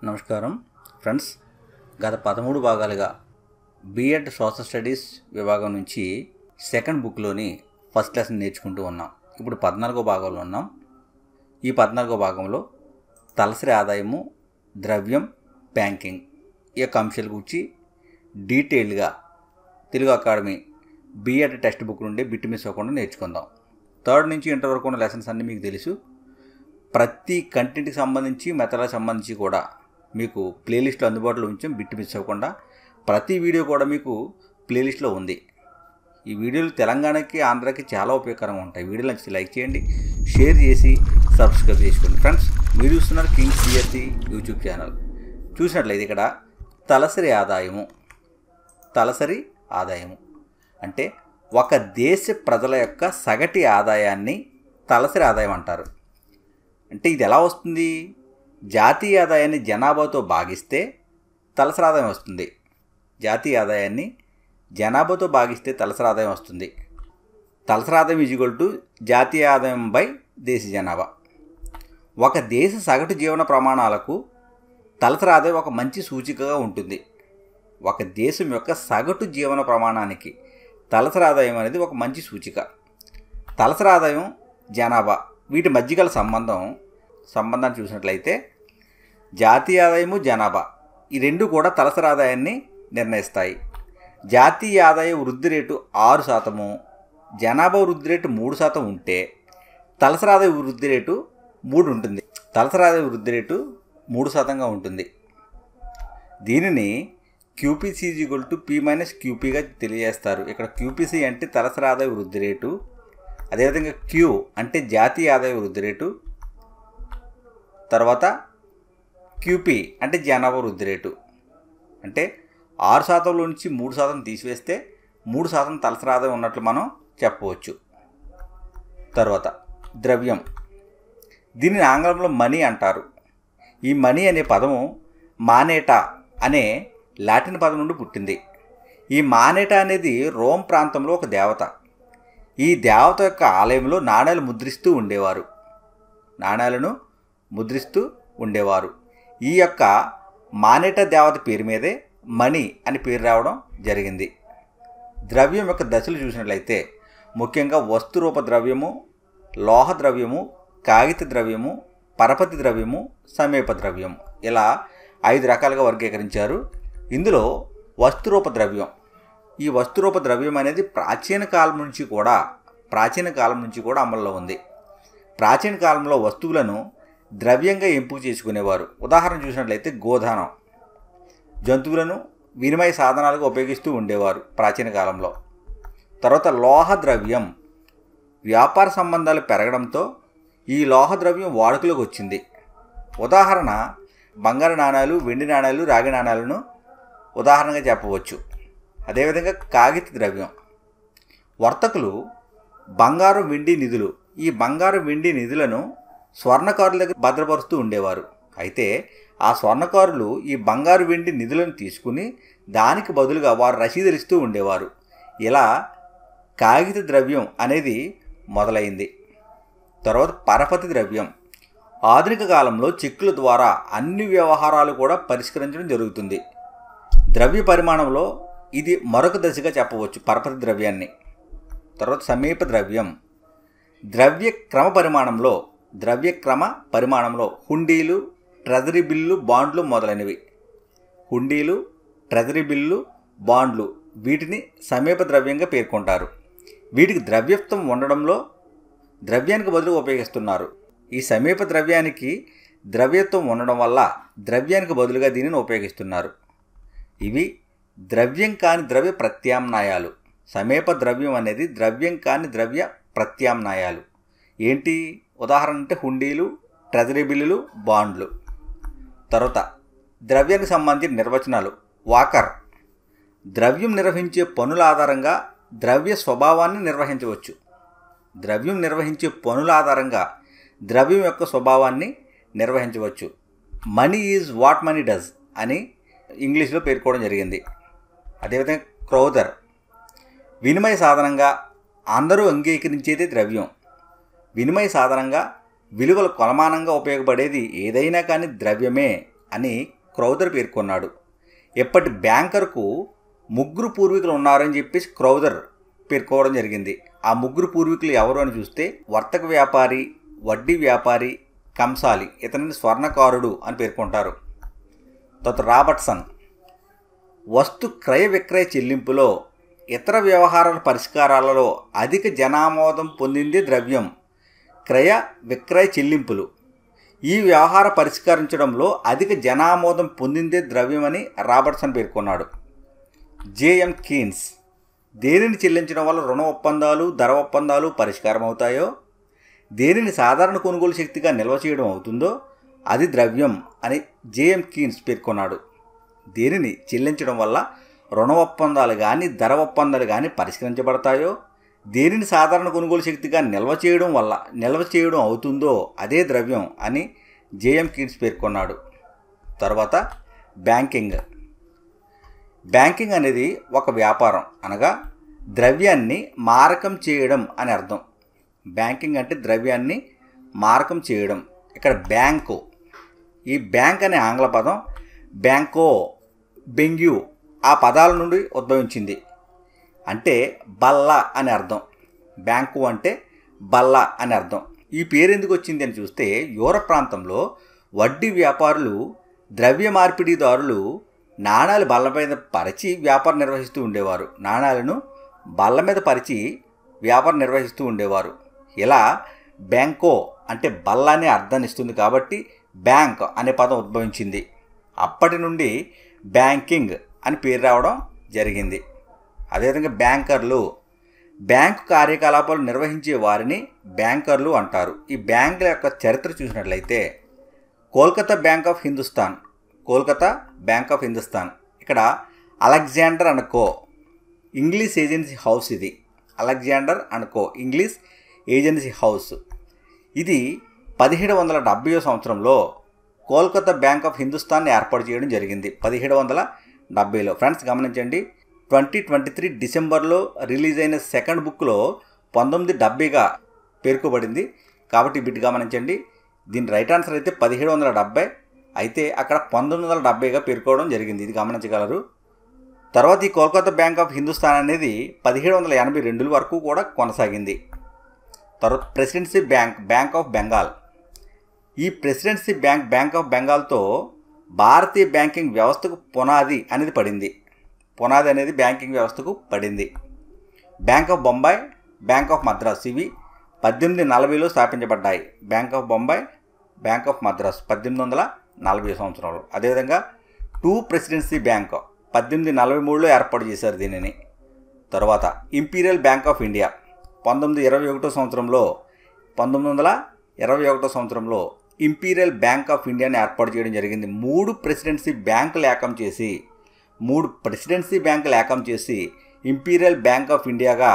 నమస్కారం ఫ్రెండ్స్, గత 13 భాగాలుగా బీఎడ్ సోషల్ స్టడీస్ విభాగం నుంచి సెకండ్ బుక్లోని ఫస్ట్ లెసన్ నేర్చుకుంటూ ఉన్నాం. ఇప్పుడు 14వ భాగంలో ఉన్నాం. ఈ 14వ భాగంలో తలసరి ఆదాయము, ద్రవ్యం, బ్యాంకింగ్ ఈ యొక్క అంశాల గురించి డీటెయిల్గా Telugu Academy B Ed textbook నుండి బిట్ మిస్ అవ్వకుండా నేర్చుకుందాం. 3rd నుంచి ఇంటర్ వరకు ఉన్న లెసన్స్ అన్నీ మీకు తెలుసు. ప్రతి కంటెంట్కి సంబంధించి మెథడ్కి సంబంధించి కూడా మీకు ప్లేలిస్ట్లో అందుబాటులో ఉంచాం. బిట్ మిస్ అవ్వకుండా ప్రతి వీడియో కూడా మీకు ప్లేలిస్ట్లో ఉంది. ఈ వీడియోలు తెలంగాణకి, ఆంధ్రాకి చాలా ఉపయోగకరంగా ఉంటాయి. వీడియోలు నచ్చితే లైక్ చేయండి, షేర్ చేసి సబ్స్క్రైబ్ చేసుకోండి. ఫ్రెండ్స్, మీరు చూస్తున్నారు కింగ్స్ సిఎస్సి యూట్యూబ్ ఛానల్. చూసినట్లయితే ఇక్కడ తలసరి ఆదాయము. తలసరి ఆదాయము అంటే ఒక దేశ ప్రజల యొక్క సగటు ఆదాయాన్ని తలసరి ఆదాయం అంటారు. అంటే ఇది ఎలా వస్తుంది? జాతీయ ఆదాయాన్ని జనాభాతో భాగిస్తే తలసరి ఆదాయం వస్తుంది. జాతీయ ఆదాయాన్ని జనాభాతో భాగిస్తే తలసరి ఆదాయం వస్తుంది. తలసరి ఆదాయం = జాతీయ ఆదాయం బై దేశ జనాభా. ఒక దేశ సగటు జీవన ప్రమాణాలకు తలసరి ఆదాయం ఒక మంచి సూచికగా ఉంటుంది. ఒక దేశం యొక్క సగటు జీవన ప్రమాణానికి తలసరి ఆదాయం అనేది ఒక మంచి సూచిక. తలసరి ఆదాయం, జనాభా వీటి మధ్య గల సంబంధాన్ని చూసినట్లయితే జాతీయ ఆదాయము, జనాభా ఈ రెండు కూడా తలసరి ఆదాయాన్ని నిర్ణయిస్తాయి. జాతీయ ఆదాయ వృద్ధి రేటు 6%, జనాభా వృద్ధి రేటు 3% ఉంటే తలసరి ఆదాయ వృద్ధి రేటు 3 ఉంటుంది. తలసరి ఆదాయ వృద్ధి రేటు 3%గా ఉంటుంది. దీనిని QPC = P-QPగా తెలియజేస్తారు. ఇక్కడ QPC అంటే తలసరి ఆదాయ వృద్ధి రేటు, అదేవిధంగా Q అంటే జాతీయ ఆదాయ వృద్ధి రేటు, తర్వాత QP అంటే జనాభా వృద్ధి రేటు. అంటే 6%లో నుంచి 3% తీసివేస్తే 3% తలసరి ఆదాయం ఉన్నట్లు మనం చెప్పవచ్చు. తర్వాత ద్రవ్యం, దీనిని ఆంగ్లంలో మనీ అంటారు. ఈ మనీ అనే పదము మానేటా అనే లాటిన్ పదం నుండి పుట్టింది. ఈ మానేటా అనేది రోమ్ ప్రాంతంలో ఒక దేవత. ఈ దేవత యొక్క ఆలయంలో నాణేలు ముద్రిస్తూ ఉండేవారు. ఈ యొక్క మానేటా దేవత పేరు మీదే మనీ అని పేరు రావడం జరిగింది. ద్రవ్యం యొక్క దశలు చూసినట్లయితే ముఖ్యంగా వస్తురూప ద్రవ్యము, లోహ ద్రవ్యము, కాగిత ద్రవ్యము, పరపతి ద్రవ్యము, సమీప ద్రవ్యము ఇలా 5 రకాలుగా వర్గీకరించారు. ఇందులో వస్తురూప ద్రవ్యం, ఈ వస్తురూప ద్రవ్యం అనేది ప్రాచీన కాలం నుంచి కూడా అమల్లో ఉంది. ప్రాచీన కాలంలో వస్తువులను ద్రవ్యంగా ఎంపిక చేసుకునేవారు. ఉదాహరణ చూసినట్లయితే గోదానం, జంతువులను వినిమయ సాధనాలుగా ఉపయోగిస్తూ ఉండేవారు ప్రాచీన కాలంలో. తర్వాత లోహ ద్రవ్యం, వ్యాపార సంబంధాలు పెరగడంతో ఈ లోహ ద్రవ్యం వాడుకలోకి వచ్చింది. ఉదాహరణ బంగారు నాణాలు, వెండి నాణాలు, రాగి నాణాలను ఉదాహరణగా చెప్పవచ్చు. అదేవిధంగా కాగిత ద్రవ్యం, వర్తకులు బంగారు, వెండి నిధులు, ఈ బంగారు, వెండి నిధులను స్వర్ణకారుల దగ్గర భద్రపరుస్తూ ఉండేవారు. అయితే ఆ స్వర్ణకారులు ఈ బంగారు, వెండి నిధులను తీసుకుని దానికి బదులుగా వారు రసీదులు ఇస్తూ ఉండేవారు. ఇలా కాగిత ద్రవ్యం అనేది మొదలైంది. తర్వాత పరపతి ద్రవ్యం, ఆధునిక కాలంలో చెక్కుల ద్వారా అన్ని వ్యవహారాలు కూడా పరిష్కరించడం జరుగుతుంది. ద్రవ్య పరిమాణంలో ఇది మరొక దశగా చెప్పవచ్చు పరపతి ద్రవ్యాన్ని. తర్వాత సమీప ద్రవ్యం, ద్రవ్య పరిమాణంలో హుండీలు, ట్రెజరీ బిల్లు, బాండ్లు మొదలైనవి. హుండీలు, ట్రెజరీ బిల్లు, బాండ్లు వీటిని సమీప ద్రవ్యంగా పేర్కొంటారు. వీటికి ద్రవ్యత్వం ఉండడంలో ద్రవ్యానికి బదులుగా ఉపయోగిస్తున్నారు. ఈ సమీప ద్రవ్యానికి ద్రవ్యత్వం ఉండడం వల్ల ద్రవ్యానికి బదులుగా దీనిని ఉపయోగిస్తున్నారు. ఇవి ద్రవ్యం కాని ద్రవ్య ప్రత్యామ్నాయాలు. సమీప ద్రవ్యం అనేది ద్రవ్యం కాని ద్రవ్య ప్రత్యామ్నాయాలు. ఏంటి ఉదాహరణ అంటే హుండీలు, ట్రెజరీ బిల్లులు, బాండ్లు. తర్వాత ద్రవ్యానికి సంబంధించిన నిర్వచనాలు. వాకర్, ద్రవ్యం నిర్వహించే పనుల ఆధారంగా ద్రవ్య స్వభావాన్ని నిర్వహించవచ్చు. ద్రవ్యం నిర్వహించే పనుల ఆధారంగా ద్రవ్యం యొక్క స్వభావాన్ని నిర్వహించవచ్చు. Money is what money does అని ఇంగ్లీష్లో పేర్కోవడం జరిగింది. అదేవిధంగా క్రౌదర్, వినిమయ సాధనంగా అందరూ అంగీకరించేది ద్రవ్యం. వినిమయ సాధనంగా విలువల కొలమానంగా ఉపయోగపడేది ఏదైనా కానీ ద్రవ్యమే అని క్రౌదర్ పేర్కొన్నాడు. ఇప్పటి బ్యాంకర్కు 3 పూర్వీకులు ఉన్నారని చెప్పేసి క్రౌదర్ పేర్కోవడం జరిగింది. ఆ 3 పూర్వీకులు ఎవరు అని చూస్తే వర్తక వ్యాపారి, వడ్డీ వ్యాపారి, కంసాలి, ఇతనిని స్వర్ణకారుడు అని పేర్కొంటారు. తర్వాత రాబర్ట్సన్ వస్తు క్రయ విక్రయ చెల్లింపులో ఇతర వ్యవహారాల పరిష్కారాలలో అధిక జనామోదం పొందింది ద్రవ్యం. క్రయ విక్రయ చెల్లింపులు ఈ వ్యవహార పరిష్కరించడంలో అధిక జనామోదం పొందిందే ద్రవ్యమని రాబర్ట్సన్ పేర్కొన్నాడు. జేఎం కీన్స్ దేనిని చెల్లించడం వల్ల రుణ ఒప్పందాలు, ధర ఒప్పందాలు పరిష్కారం అవుతాయో, దేనిని సాధారణ కొనుగోలు శక్తిగా నిల్వ చేయడం అవుతుందో అది ద్రవ్యం అని జేఎం కీన్స్ పేర్కొన్నాడు. దేనిని చెల్లించడం వల్ల రుణ ఒప్పందాలు కానీ ధర ఒప్పందాలు కానీ పరిష్కరించబడతాయో, దేనిని సాధారణ కొనుగోలు శక్తిగా నిల్వ చేయడం అవుతుందో అదే ద్రవ్యం అని జేఎం కీన్స్ పేర్కొన్నాడు. తర్వాత బ్యాంకింగ్ అనేది ఒక వ్యాపారం, అనగా ద్రవ్యాన్ని మారకం చేయడం అని అర్థం. బ్యాంకింగ్ అంటే ద్రవ్యాన్ని మారకం చేయడం. ఇక్కడ బ్యాంకు, ఈ బ్యాంక్ అనే ఆంగ్ల పదం బ్యాంకో, బెంగ్యూ ఆ పదాల నుండి ఉద్భవించింది. అంటే బల్ల అని అర్థం. బ్యాంకు అంటే బల్ల అని అర్థం. ఈ పేరు ఎందుకు వచ్చింది అని చూస్తే యూరప్ ప్రాంతంలో వడ్డీ వ్యాపారులు, ద్రవ్య మార్పిడిదారులు నాణాలు బల్ల మీద పరిచి వ్యాపారం నిర్వహిస్తూ ఉండేవారు. నాణాలను బల్ల మీద పరిచి వ్యాపారం నిర్వహిస్తూ ఉండేవారు. ఇలా బ్యాంకో అంటే బల్ల అనే అర్థాన్ని ఇస్తుంది కాబట్టి బ్యాంక్ అనే పదం ఉద్భవించింది. అప్పటి నుండి బ్యాంకింగ్ అని పేరు రావడం జరిగింది. అదేవిధంగా బ్యాంకు కార్యకలాపాలు నిర్వహించే వారిని బ్యాంకర్లు అంటారు. ఈ బ్యాంకుల యొక్క చరిత్ర చూసినట్లయితే కోల్కతా బ్యాంక్ ఆఫ్ హిందుస్థాన్ ఇక్కడ Alexander and Co English agency house. ఇది Alexander and Co English agency house. ఇది 1770 సంవత్సరంలో కోల్కతా బ్యాంక్ ఆఫ్ హిందుస్థాన్ని ఏర్పాటు చేయడం జరిగింది. 1770లో. ఫ్రెండ్స్ గమనించండి, 2023 డిసెంబర్లో రిలీజ్ అయిన సెకండ్ బుక్లో 1970గా పేర్కొబడింది. కాబట్టి బిట్ గమనించండి. దీని రైట్ ఆన్సర్ అయితే 1770, అయితే అక్కడ 1970గా పేర్కోవడం జరిగింది. ఇది గమనించగలరు. తర్వాత ఈ కోల్కతా బ్యాంక్ ఆఫ్ హిందుస్థాన్ అనేది 1782 వరకు కూడా కొనసాగింది. తర్వాత ప్రెసిడెన్సీ బ్యాంక్ ఆఫ్ బెంగాల్. ఈ ప్రెసిడెన్సీ బ్యాంక్ ఆఫ్ బెంగాల్తో భారతీయ బ్యాంకింగ్ వ్యవస్థకు పునాది అనేది బ్యాంకింగ్ వ్యవస్థకు పడింది. Bank of Bombay, bank of Madras ఇవి 1840లో స్థాపించబడ్డాయి. Bank of Bombay, bank of Madras 1840 సంవత్సరంలో. అదేవిధంగా ప్రెసిడెన్సీ బ్యాంక్ 1843లో ఏర్పాటు చేశారు దీనిని. తర్వాత ఇంపీరియల్ బ్యాంక్ ఆఫ్ ఇండియా 1921 సంవత్సరంలో ఇంపీరియల్ బ్యాంక్ ఆఫ్ ఇండియాని ఏర్పాటు చేయడం జరిగింది. 3 ప్రెసిడెన్సీ బ్యాంకులు ఏకం చేసి ఇంపీరియల్ బ్యాంక్ ఆఫ్ ఇండియాగా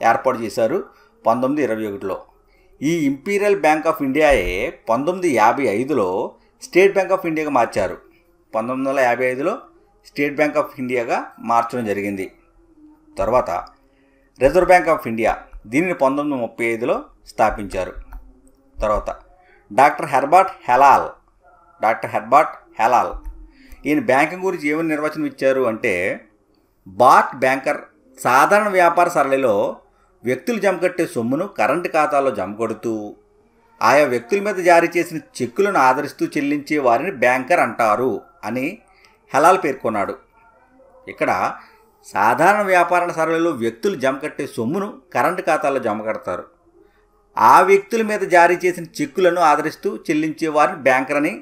ఏర్పాటు చేశారు 1921లో. ఈ ఇంపీరియల్ బ్యాంక్ ఆఫ్ ఇండియాయే 1955లో స్టేట్ బ్యాంక్ ఆఫ్ ఇండియాగా మార్చారు. 1955లో స్టేట్ బ్యాంక్ ఆఫ్ ఇండియాగా మార్చడం జరిగింది. తర్వాత రిజర్వ్ బ్యాంక్ ఆఫ్ ఇండియా, దీనిని 1935లో స్థాపించారు. తర్వాత డాక్టర్ హెర్బర్ట్ హెలాల్ ఈయన బ్యాంకింగ్ గురించి ఏమని నిర్వచనం ఇచ్చారు అంటే, బార్ట్ బ్యాంకర్ సాధారణ వ్యాపార సరళిలో వ్యక్తులు జమకట్టే సొమ్మును కరెంటు ఖాతాలో జమకొడుతూ ఆయా వ్యక్తుల మీద జారీ చేసిన చెక్కులను ఆదరిస్తూ చెల్లించే వారిని బ్యాంకర్ అంటారు అని హెలాల్ పేర్కొన్నాడు. ఇక్కడ సాధారణ వ్యాపార సరళిలో వ్యక్తులు జమకట్టే సొమ్మును కరెంటు ఖాతాలో జమకడతారు. ఆ వ్యక్తుల మీద జారీ చేసిన చెక్కులను ఆదరిస్తూ చెల్లించే వారిని బ్యాంకర్ అని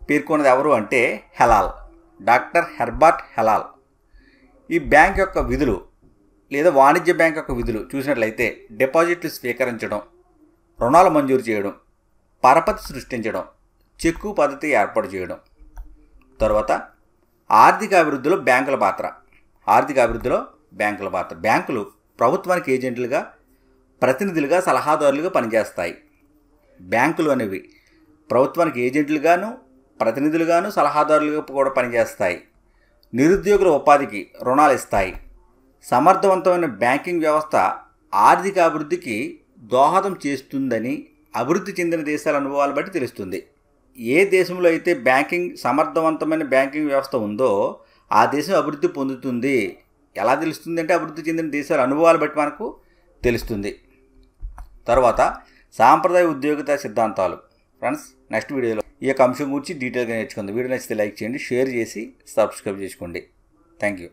పేర్కొన్నది ఎవరు అంటే హెలాల్, డాక్టర్ హెర్బర్ట్ హెలాల్. ఈ బ్యాంక్ యొక్క విధులు లేదా వాణిజ్య బ్యాంక్ యొక్క విధులు చూసినట్లయితే డిపాజిట్లు స్వీకరించడం, రుణాలు మంజూరు చేయడం, పరపతి సృష్టించడం, చెక్కు పద్ధతి ఏర్పాటు చేయడం. తర్వాత ఆర్థిక అభివృద్ధిలో బ్యాంకుల పాత్ర. బ్యాంకులు ప్రభుత్వానికి ఏజెంట్లుగా, ప్రతినిధులుగా, సలహాదారులుగా పనిచేస్తాయి. బ్యాంకులు అనేవి ప్రభుత్వానికి ఏజెంట్లుగాను, ప్రతినిధులుగాను, సలహాదారులుగా కూడా పనిచేస్తాయి. నిరుద్యోగుల ఉపాధికి రుణాలు ఇస్తాయి. సమర్థవంతమైన బ్యాంకింగ్ వ్యవస్థ ఆర్థిక అభివృద్ధికి దోహదం చేస్తుందని అభివృద్ధి చెందిన దేశాల అనుభవాలు బట్టి తెలుస్తుంది. ఏ దేశంలో అయితే సమర్థవంతమైన బ్యాంకింగ్ వ్యవస్థ ఉందో ఆ దేశం అభివృద్ధి పొందుతుంది. ఎలా తెలుస్తుంది అంటే అభివృద్ధి చెందిన దేశాల అనుభవాలు బట్టి మనకు తెలుస్తుంది. తర్వాత సాంప్రదాయ ఉద్యోగిత సిద్ధాంతాలు. ఫ్రెండ్స్, నెక్స్ట్ వీడియోలో ఈ యొక్క అంశం గురించి డీటెయిల్గా నేర్చుకుందాం. వీడియో నచ్చితే లైక్ చేయండి, షేర్ చేసి సబ్స్క్రైబ్ చేసుకోండి. Thank you.